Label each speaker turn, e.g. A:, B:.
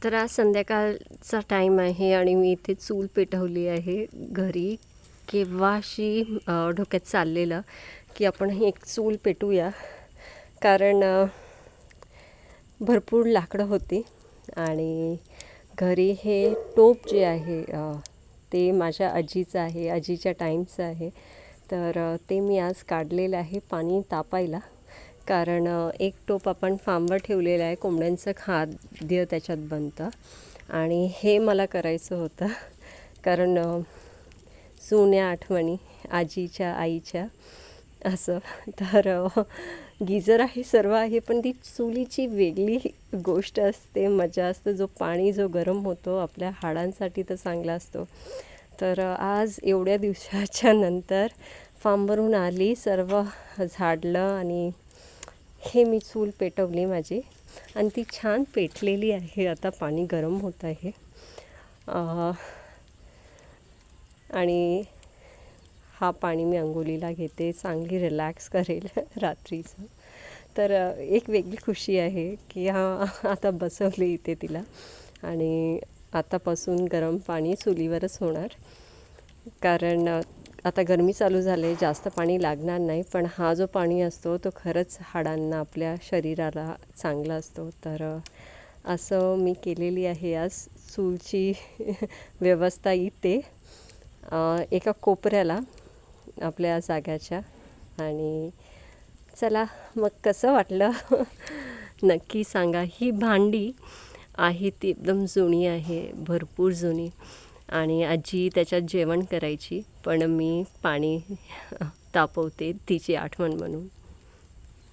A: तर आज संध्याकाळचा टाईम आहे आणि मी इथे चूल पेटवली आहे घरी. केव्हाशी डोक्यात चाललेलं की आपण एक चूल पेटवूया, कारण भरपूर लाकडं होती आणि घरी हे टोप जे आहे ते माझ्या आजीचं आहे, आजीच्या टाईमचं आहे. तर ते मी आज काढलेलं आहे पाणी तापायला, कारण एक टोप आपण फार्मवर ठेवलेलं आहे, कोंबड्यांचं खाद्य त्याच्यात बनतं आणि हे मला करायचं होतं, कारण जुन्या आठवणी आजीच्या, आईच्या असं. तर गिझर आहे, सर्व आहे, पण ती चुलीची वेगळी गोष्ट असते, मजा असते. जो पाणी जो गरम होतो आपल्या हाडांसाठी तर चांगला असतो. तर आज एवढ्या दिवसाच्या नंतर फार्मवरून आली, सर्व झाडलं आणि हे मी चूल पेटवली माझी आणि ती छान पेटलेली आहे. आता पाणी गरम होत आहे आणि हा पाणी मी अंघोळीला घेते, चांगली रिलॅक्स करेल रात्रीचं. तर एक वेगळी खुशी आहे की आता बसवली इथे तिला आणि आतापासून गरम पाणी चुलीवरच होणार, कारण आता गरमी चालू झाले, जास्त पाणी लागणार नाही. पण हा जो पाणी असतो तो खरंच हाडांना, आपल्या शरीराला चांगला असतो. तर असं मी केलेली आहे आज चूलची व्यवस्था इथे एका कोपऱ्याला आपल्या जाग्याच्या. आणि चला मग कसं वाटलं नक्की सांगा. ही भांडी आहे ती एकदम जुनी आहे, भरपूर जुनी, आणि आजी त्याच्यात जेवण करायची, पण मी पाणी तापवते तिची आठवण म्हणून.